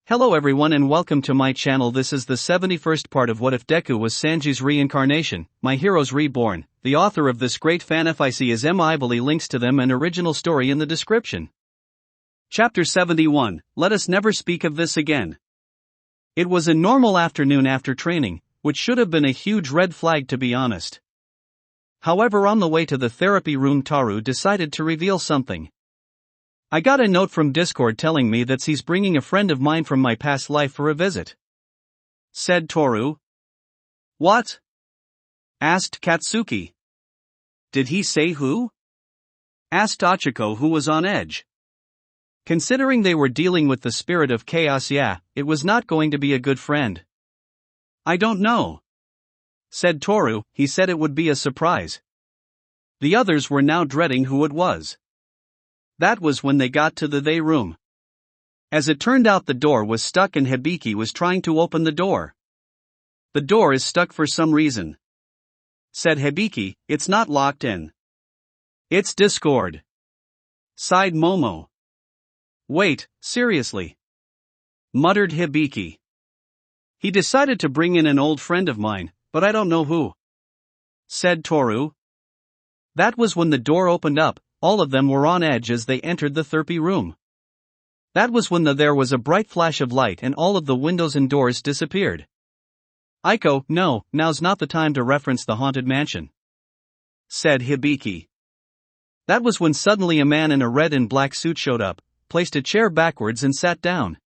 Hello everyone and welcome to my channel. This is the 71st part of What If Deku Was Sanji's Reincarnation, My Heroes Reborn. The author of this great fanfic is Emily. Links to them and original story in the description. Chapter 71, Let Us Never Speak of This Again. It was a normal afternoon after training, which should have been a huge red flag to be honest. However, on the way to the therapy room, Taru decided to reveal something. I got a note from Discord telling me that he's bringing a friend of mine from my past life for a visit, said Toru. What? Asked Katsuki. Did he say who? Asked Achiko, who was on edge. Considering they were dealing with the spirit of chaos, yeah, it was not going to be a good friend. I don't know, said Toru. He said it would be a surprise. The others were now dreading who it was. That was when they got to the they room. As it turned out, the door was stuck and Hibiki was trying to open the door. The door is stuck for some reason, said Hibiki. It's not locked in. It's Discord, sighed Momo. Wait, seriously, muttered Hibiki. He decided to bring in an old friend of mine, but I don't know who, said Toru. That was when the door opened up. All of them were on edge as they entered the therapy room. That was when there was a bright flash of light and all of the windows and doors disappeared. Aiko, no, now's not the time to reference the haunted mansion, said Hibiki. That was when suddenly a man in a red and black suit showed up, placed a chair backwards and sat down.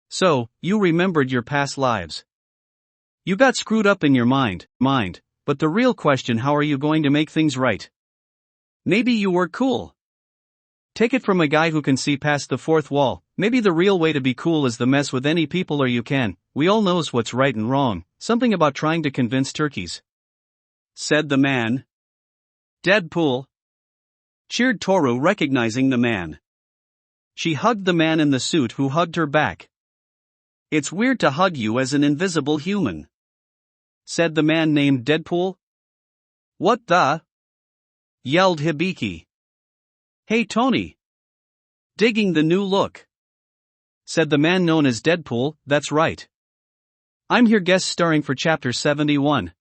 So, you remembered your past lives. You got screwed up in your mind, but the real question, how are you going to make things right? Maybe you were cool. Take it from a guy who can see past the fourth wall. Maybe the real way to be cool is to mess with any people or you can. We all knows what's right and wrong. Something about trying to convince turkeys, said the man. Deadpool, cheered Toru, recognizing the man. She hugged the man in the suit who hugged her back. It's weird to hug you as an invisible human, said the man named Deadpool. What the? Yelled Hibiki. Hey Tony. Digging the new look, said the man known as Deadpool. That's right. I'm here guest starring for chapter 71.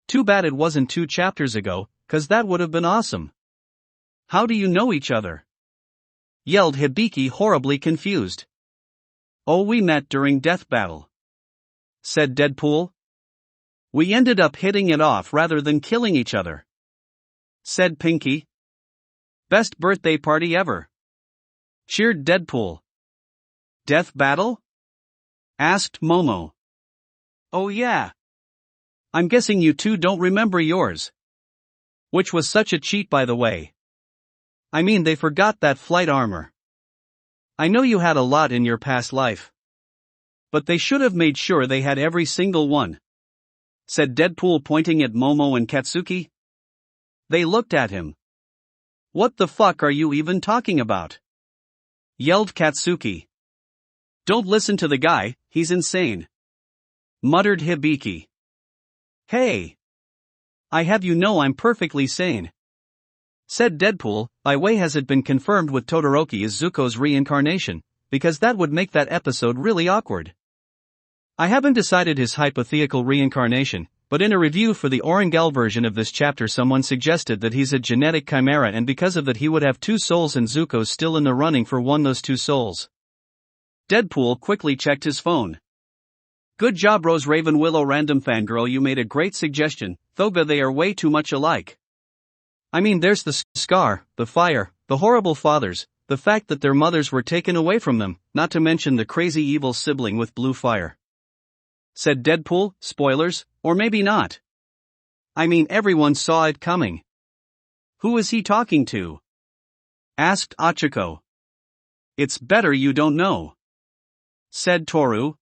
Too bad it wasn't 2 chapters ago, cause that would have been awesome. How do you know each other? Yelled Hibiki, horribly confused. Oh, we met during Death Battle, said Deadpool. We ended up hitting it off rather than killing each other, said Pinky. Best birthday party ever, cheered Deadpool. Death Battle? Asked Momo. Oh yeah. I'm guessing you two don't remember yours. Which was such a cheat, by the way. I mean, they forgot that flight armor. I know you had a lot in your past life, but they should have made sure they had every single one, said Deadpool, pointing at Momo and Katsuki. They looked at him. What the fuck are you even talking about? Yelled Katsuki. Don't listen to the guy, he's insane, muttered Hibiki. Hey, I have you know I'm perfectly sane, said Deadpool. By way, has it been confirmed with Todoroki as Zuko's reincarnation? Because that would make that episode really awkward. I haven't decided his hypothetical reincarnation, but in a review for the Orangel version of this chapter, someone suggested that he's a genetic chimera, and because of that he would have 2 souls, and Zuko's still in the running for those 2 souls. Deadpool quickly checked his phone. Good job, Rose Raven Willow Random Fangirl, you made a great suggestion, Thoga. They are way too much alike. I mean, there's the scar, the fire, the horrible fathers, the fact that their mothers were taken away from them, not to mention the crazy evil sibling with blue fire, said Deadpool. Spoilers, or maybe not. I mean, everyone saw it coming. Who is he talking to? Asked Achiko. It's better you don't know, said Toru.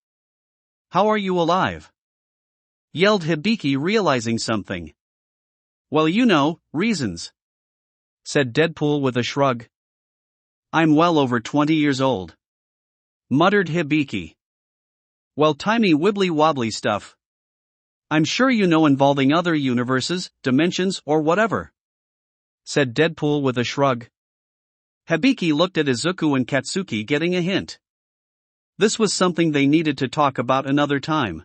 How are you alive? Yelled Hibiki, realizing something. Well, you know, reasons, said Deadpool with a shrug. I'm well over 20 years old, muttered Hibiki. Well, timey wibbly wobbly stuff. I'm sure you know, involving other universes, dimensions, or whatever, said Deadpool with a shrug. Hibiki looked at Izuku and Katsuki, getting a hint. This was something they needed to talk about another time.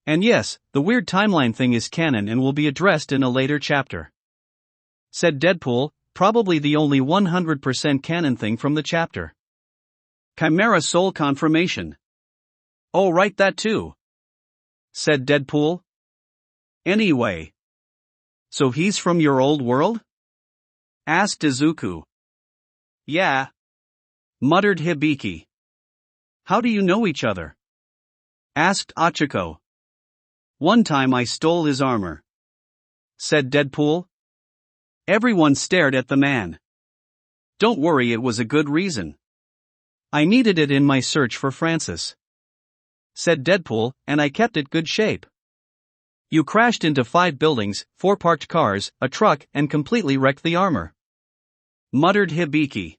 And yes, the weird timeline thing is canon and will be addressed in a later chapter. Said Deadpool, probably the only 100% canon thing from the chapter. Chimera Soul Confirmation. Oh, right, that too. Said Deadpool. Anyway. So he's from your old world? Asked Izuku. Yeah. Muttered Hibiki. How do you know each other? Asked Ochako. One time I stole his armor. Said Deadpool. Everyone stared at the man. Don't worry, it was a good reason. I needed it in my search for Francis. Said Deadpool, and I kept it good shape. You crashed into 5 buildings, 4 parked cars, a truck, and completely wrecked the armor. Muttered Hibiki.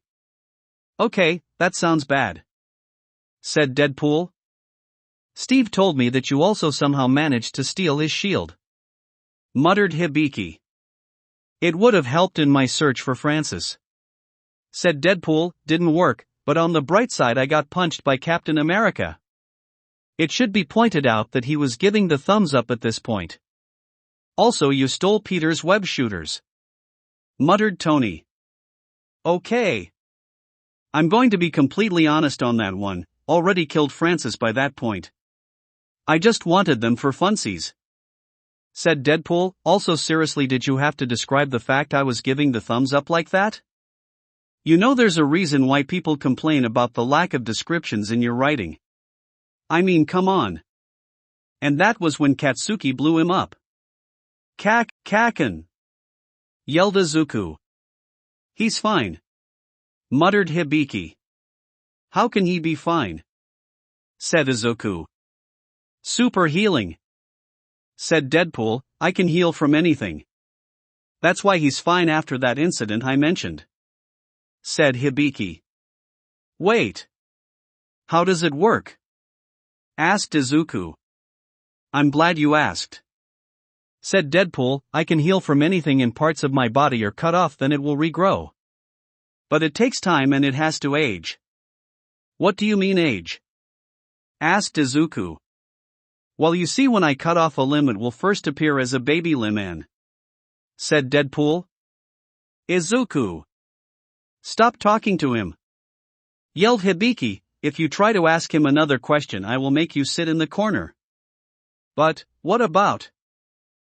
Okay, that sounds bad. Said Deadpool. Steve told me that you also somehow managed to steal his shield. Muttered Hibiki. It would have helped in my search for Francis. Said Deadpool, didn't work, but on the bright side I got punched by Captain America. It should be pointed out that he was giving the thumbs up at this point. Also, you stole Peter's web shooters. Muttered Tony. Okay. I'm going to be completely honest on that one, already killed Francis by that point. I just wanted them for funsies. Said Deadpool, also seriously, did you have to describe the fact I was giving the thumbs up like that? You know there's a reason why people complain about the lack of descriptions in your writing. I mean, come on. And that was when Katsuki blew him up. Kaken! Yelled Izuku. He's fine. Muttered Hibiki. How can he be fine? Said Izuku. Super healing. Said Deadpool, I can heal from anything. That's why he's fine after that incident I mentioned. Said Hibiki. Wait. How does it work? Asked Izuku. I'm glad you asked. Said Deadpool, I can heal from anything and parts of my body are cut off, then it will regrow. But it takes time and it has to age. What do you mean age? Asked Izuku. Well, you see, when I cut off a limb it will first appear as a baby limb and... Said Deadpool. Izuku. Stop talking to him. Yelled Hibiki, if you try to ask him another question I will make you sit in the corner. But, what about?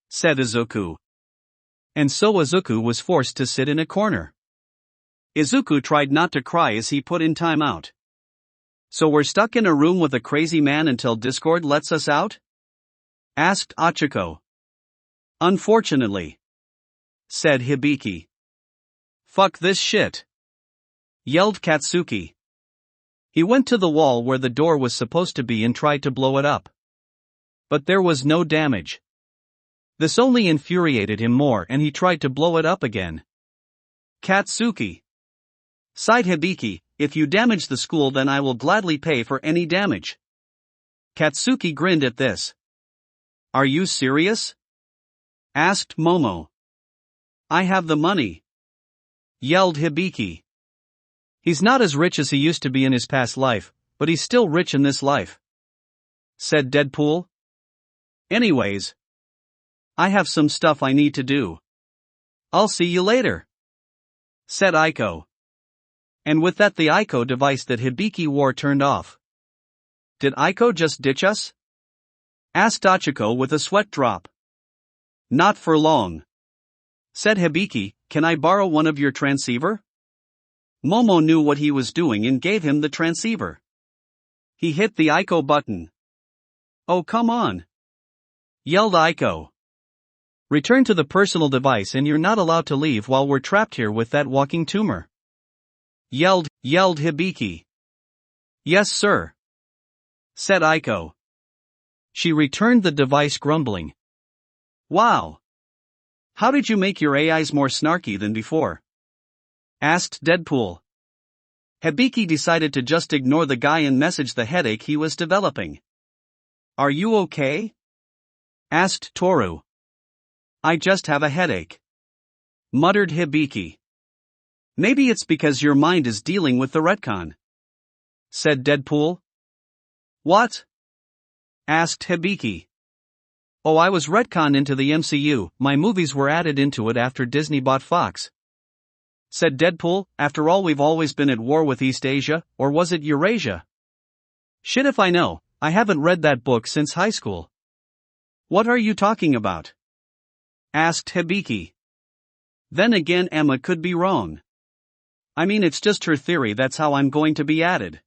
Said Izuku. And so Izuku was forced to sit in a corner. Izuku tried not to cry as he put in time out. So we're stuck in a room with a crazy man until Discord lets us out? Asked Ochako. Unfortunately. Said Hibiki. Fuck this shit. Yelled Katsuki. He went to the wall where the door was supposed to be and tried to blow it up. But there was no damage. This only infuriated him more and he tried to blow it up again. Katsuki. Sighed Hibiki, if you damage the school then I will gladly pay for any damage. Katsuki grinned at this. Are you serious? Asked Momo. I have the money. Yelled Hibiki. He's not as rich as he used to be in his past life, but he's still rich in this life. Said Deadpool. Anyways. I have some stuff I need to do. I'll see you later. Said Aiko. And with that the Aiko device that Hibiki wore turned off. Did Aiko just ditch us? Asked Ochako with a sweat drop. Not for long. Said Hibiki, can I borrow one of your transceiver? Momo knew what he was doing and gave him the transceiver. He hit the Aiko button. Oh, come on. Yelled Aiko. Return to the personal device and you're not allowed to leave while we're trapped here with that walking tumor. Yelled Hibiki. Yes, sir. Said Aiko. She returned the device grumbling. Wow. How did you make your AIs more snarky than before? Asked Deadpool. Hibiki decided to just ignore the guy and message the headache he was developing. Are you okay? Asked Toru. I just have a headache. Muttered Hibiki. Maybe it's because your mind is dealing with the retcon. Said Deadpool. What? Asked Hibiki. Oh, I was retconned into the MCU, my movies were added into it after Disney bought Fox. Said Deadpool, after all we've always been at war with East Asia, or was it Eurasia? Shit if I know, I haven't read that book since high school. What are you talking about? Asked Hibiki. Then again Emma could be wrong. I mean it's just her theory that's how I'm going to be added.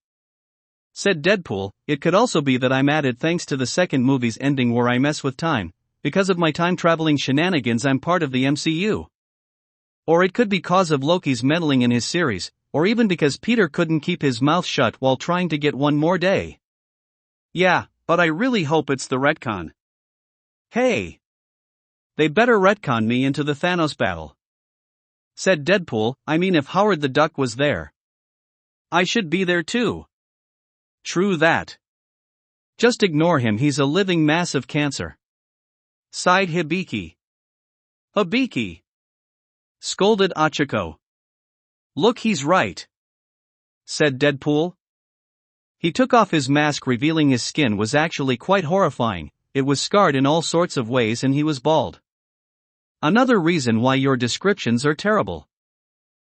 Said Deadpool, it could also be that I'm added thanks to the second movie's ending where I mess with time, because of my time-traveling shenanigans I'm part of the MCU. Or it could be cause of Loki's meddling in his series, or even because Peter couldn't keep his mouth shut while trying to get one more day. Yeah, but I really hope it's the retcon. Hey! They better retcon me into the Thanos battle. Said Deadpool, I mean if Howard the Duck was there. I should be there too. True that. Just ignore him, he's a living mass of cancer. Sighed Hibiki. Hibiki! Scolded Achiko. Look, he's right. Said Deadpool. He took off his mask, revealing his skin was actually quite horrifying, it was scarred in all sorts of ways and he was bald. Another reason why your descriptions are terrible.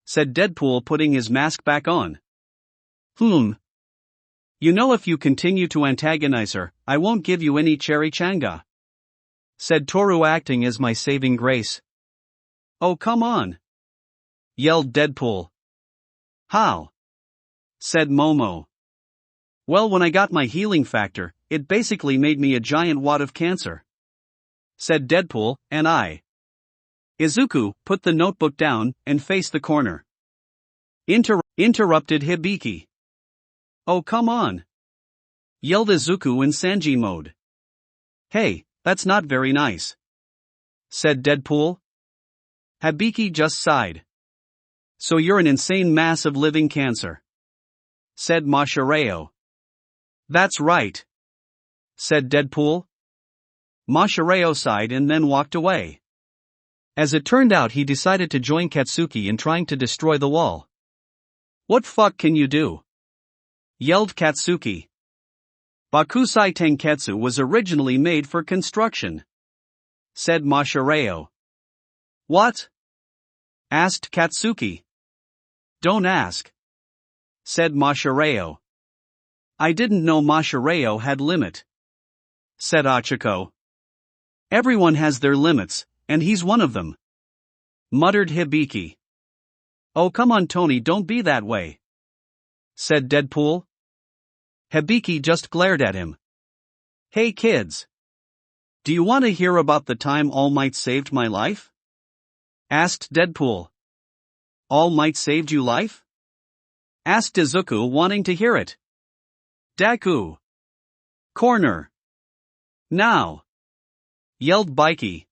Said Deadpool, putting his mask back on. You know, if you continue to antagonize her, I won't give you any cherry changa. Said Toru, acting as my saving grace. Oh, come on! Yelled Deadpool. How? Said Momo. Well, when I got my healing factor, it basically made me a giant wad of cancer. Said Deadpool, and I. Izuku put the notebook down and faced the corner. Interrupted Hibiki. Oh, come on! Yelled Izuku in Sanji mode. Hey, that's not very nice. Said Deadpool. Hibiki just sighed. So you're an insane mass of living cancer. Said Mashireo. That's right. Said Deadpool. Mashireo sighed and then walked away. As it turned out, he decided to join Katsuki in trying to destroy the wall. What fuck can you do? Yelled Katsuki. Bakusai Tenketsu was originally made for construction. Said Mashireo. What? Asked Katsuki. Don't ask. Said Mashireo. I didn't know Mashireo had limit. Said Achiko. Everyone has their limits, and he's one of them. Muttered Hibiki. Oh, come on, Tony, don't be that way. Said Deadpool. Hibiki just glared at him. Hey kids. Do you want to hear about the time All Might saved my life? Asked Deadpool. All Might saved you life? Asked Izuku, wanting to hear it. Deku. Corner. Now. Yelled Bikey.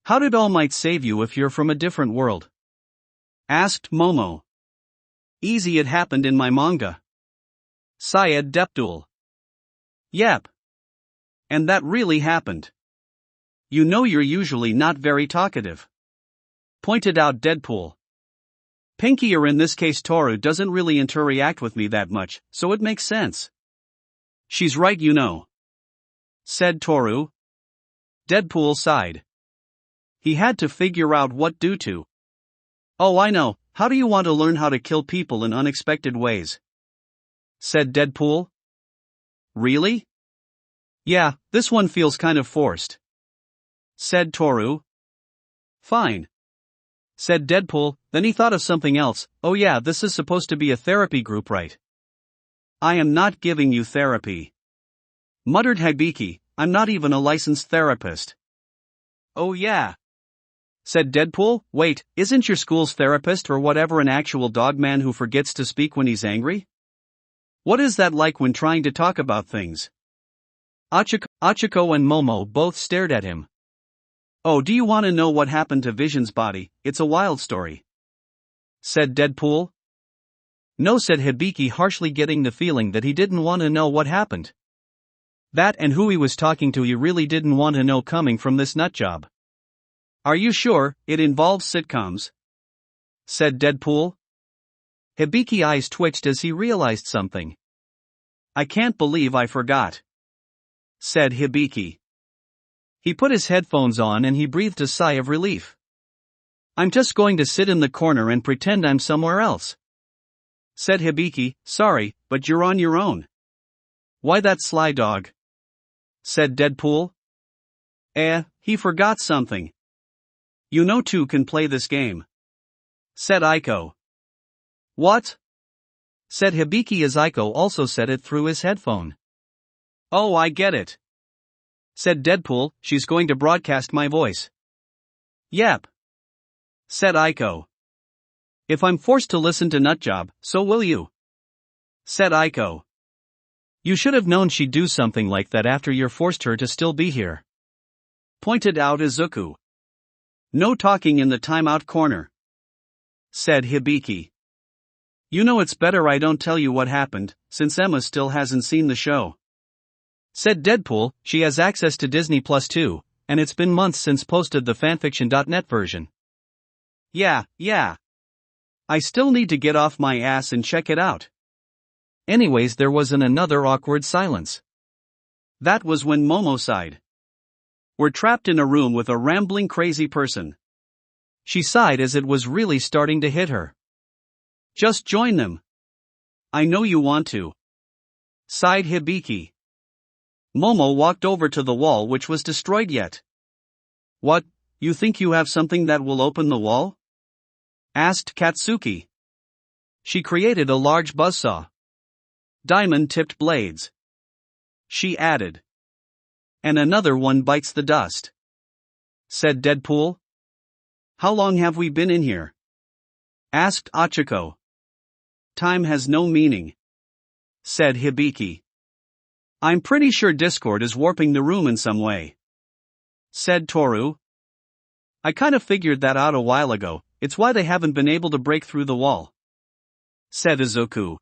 How did All Might save you if you're from a different world? Asked Momo. Easy, it happened in my manga. Sighed Deptul. Yep. And that really happened. You know, you're usually not very talkative. Pointed out Deadpool. Pinky, or in this case Toru, doesn't really interact with me that much, so it makes sense. She's right, you know. Said Toru. Deadpool sighed. He had to figure out what do to. Oh, I know, how do you want to learn how to kill people in unexpected ways? Said Deadpool. Really? Yeah, this one feels kind of forced. Said Toru. Fine. Said Deadpool, then he thought of something else. Oh yeah, this is supposed to be a therapy group, right? I am not giving you therapy. Muttered Hibiki, I'm not even a licensed therapist. Oh yeah. Said Deadpool, wait, isn't your school's therapist or whatever an actual dog man who forgets to speak when he's angry? What is that like when trying to talk about things? Achiko and Momo both stared at him. Oh, do you want to know what happened to Vision's body? It's a wild story. Said Deadpool. No, said Hibiki, harshly, getting the feeling that he didn't want to know what happened. That and who he was talking to, he really didn't want to know coming from this nutjob. Are you sure it involves sitcoms? Said Deadpool. Hibiki eyes twitched as he realized something. I can't believe I forgot," said Hibiki. He put his headphones on and he breathed a sigh of relief. "I'm just going to sit in the corner and pretend I'm somewhere else," said Hibiki. "Sorry, but you're on your own." "Why that sly dog?" said Deadpool. He forgot something." "You know two can play this game," said Aiko. "What?" said Hibiki as Aiko also said it through his headphone. "Oh, I get it," said Deadpool. "She's going to broadcast my voice." "Yep," said Aiko. "If I'm forced to listen to Nutjob, so will you," said Aiko. "You should have known she'd do something like that after you forced her to still be here," pointed out Izuku. "No talking in the timeout corner," said Hibiki. "You know it's better I don't tell you what happened, since Emma still hasn't seen the show," said Deadpool. "She has access to Disney Plus too, and it's been months since posted the fanfiction.net version." Yeah. I still need to get off my ass and check it out." Anyways, there was another awkward silence. That was when Momo sighed. "We're trapped in a room with a rambling crazy person." She sighed as it was really starting to hit her. "Just join them." "I know you want to," sighed Hibiki. Momo walked over to the wall which was destroyed yet. "What, you think you have something that will open the wall?" asked Katsuki. She created a large buzzsaw. Diamond-tipped blades, she added. "And another one bites the dust," said Deadpool. "How long have we been in here?" asked Achiko. "Time has no meaning," said Hibiki. "I'm pretty sure Discord is warping the room in some way," said Toru. "I kind of figured that out a while ago. It's why they haven't been able to break through the wall," said Izuku.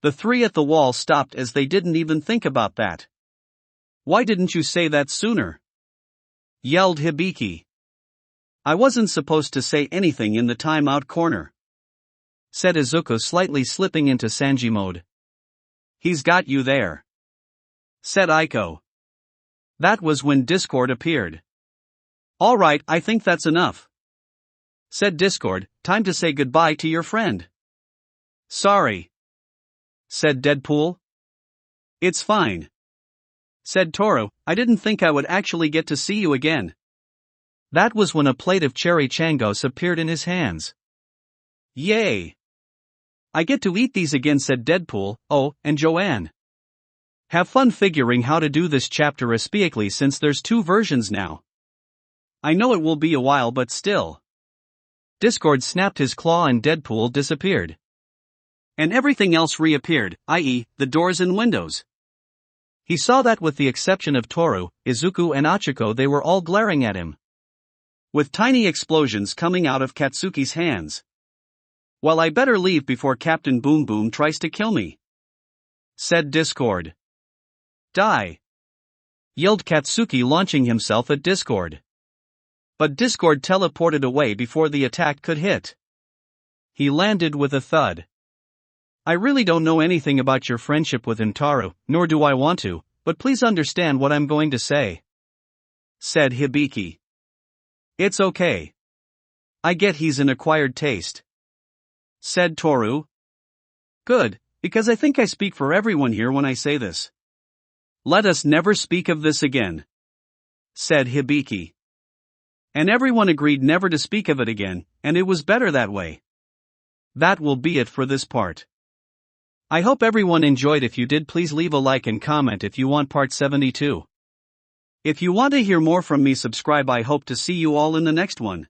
The three at the wall stopped as they didn't even think about that. "Why didn't you say that sooner?" yelled Hibiki. "I wasn't supposed to say anything in the timeout corner," said Izuku, slightly slipping into Sanji mode. "He's got you there," said Aiko. That was when Discord appeared. "All right, I think that's enough," said Discord. "Time to say goodbye to your friend." "Sorry," said Deadpool. "It's fine," said Toru. "I didn't think I would actually get to see you again." That was when a plate of cherry changos appeared in his hands. "Yay! I get to eat these again," said Deadpool. "Oh, and Joanne. Have fun figuring how to do this chapter especially since there's 2 versions now. I know it will be a while, but still." Discord snapped his claw and Deadpool disappeared. And everything else reappeared, i.e., the doors and windows. He saw that with the exception of Toru, Izuku and Achiko, they were all glaring at him, with tiny explosions coming out of Katsuki's hands. "Well, I better leave before Captain Boom Boom tries to kill me," said Discord. "Die!" yelled Katsuki, launching himself at Discord. But Discord teleported away before the attack could hit. He landed with a thud. "I really don't know anything about your friendship with Intaru, nor do I want to, but please understand what I'm going to say," said Hibiki. "It's okay. I get he's an acquired taste," said Toru. "Good, because I think I speak for everyone here when I say this. Let us never speak of this again," said Hibiki. And everyone agreed never to speak of it again, and it was better that way. That will be it for this part. I hope everyone enjoyed. If you did, please leave a like and comment if you want part 72. If you want to hear more from me, subscribe. I hope to see you all in the next one.